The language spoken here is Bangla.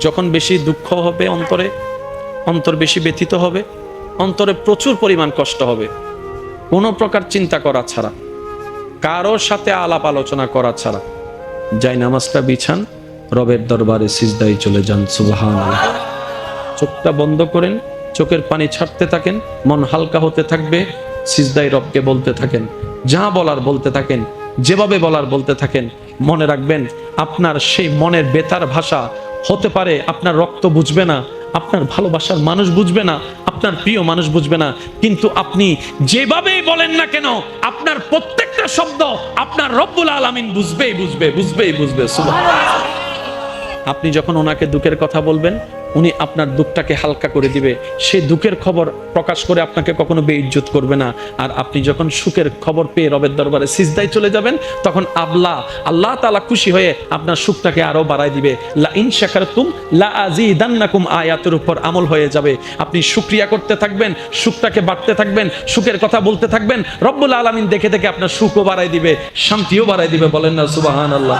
যখন বেশি দুঃখ হবে অন্তরে, অন্তর বেশি ব্যথিত হবে, অন্তরে প্রচুর পরিমাণ কষ্ট হবে, কোনো প্রকার চিন্তা করা ছাড়া, কারোর সাথে আলাপ আলোচনা করা ছাড়া যাই নামাজটা বিছান, রবের দরবারে সিজদায় চলে যান। সুবহানাল্লাহ। চোখটা বন্ধ করেন, চোখের পানি ছাড়তে থাকেন, মন হালকা হতে থাকবে, সিজদায় রবকে বলতে থাকেন, যা বলার বলতে থাকেন, যেভাবে বলার বলতে থাকেন। মনে রাখবেন, আপনার সেই মনের বেতার ভাষা হতে পারে আপনার রক্ত বুঝবে না, আপনার ভালোবাসার মানুষ বুঝবে না, আপনার প্রিয় মানুষ বুঝবে না, কিন্তু আপনি যেভাবেই বলেন না কেন, আপনার প্রত্যেকটা শব্দ আপনার রব্বুল আলামিন বুঝবেই বুঝবে। সুবহানাল্লাহ। আপনি যখন ওনাকে দুঃখের কথা বলবেন, উনি আপনার দুঃখটাকে হালকা করে দিবে। সেই দুঃখের খবর প্রকাশ করে আপনাকে কখনো বেইজ্জত করবে না। আর আপনি যখন সুখের খবর পেয়ে রবের দরবারে সিজদায় চলে যাবেন, তখন আল্লাহ তাআলা খুশি হয়ে আপনার সুখটাকে আরো বাড়ায় দিবে। লা ইন শাকারতুম লা আযীদান্নাকুম আয়াতের উপর আমল হয়ে যাবে। আপনি শুকরিয়া করতে থাকবেন, সুখটাকে বাড়তে থাকবেন, সুখের কথা বলতে থাকবেন, রব্বুল আলামিন দেখে দেখে আপনার সুখও বাড়ায় দিবে, শান্তিও বাড়ায় দিবে। বলেন না সুবহানাল্লাহ।